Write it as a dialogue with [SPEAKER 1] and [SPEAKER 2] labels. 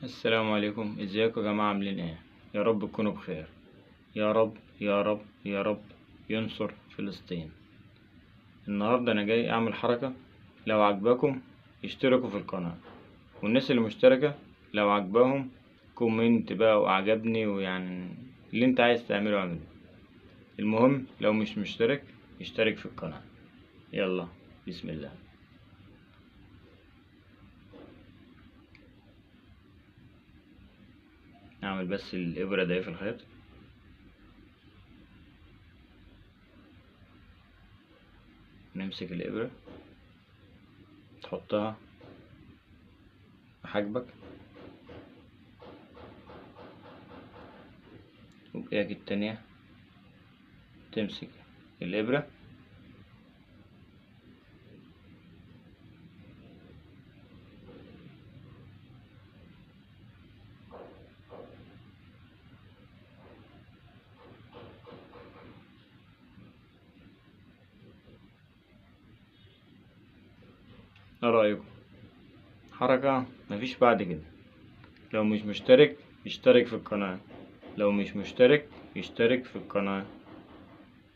[SPEAKER 1] السلام عليكم، ازيكم يا جماعة؟ عاملين ايه؟ يا رب تكونوا بخير. يا رب يا رب يا رب ينصر فلسطين. النهاردة انا جاي اعمل حركة. لو عجبكم اشتركوا في القناة، والناس اللي مشتركة لو عجبهم كومنت بقى وعجبني، ويعني اللي انت عايز تعمله اعمله. المهم لو مش مشترك اشترك في القناة. يلا بسم الله. نعمل بس الابرة دي في الخيط. نمسك الابرة تحطها في حاجبك، وبإيدك التانية تمسك الإبرة ايه رأيكم؟ حركة مفيش بعد كده. لو مش مشترك اشترك في القناة، لو مش مشترك اشترك في القناة.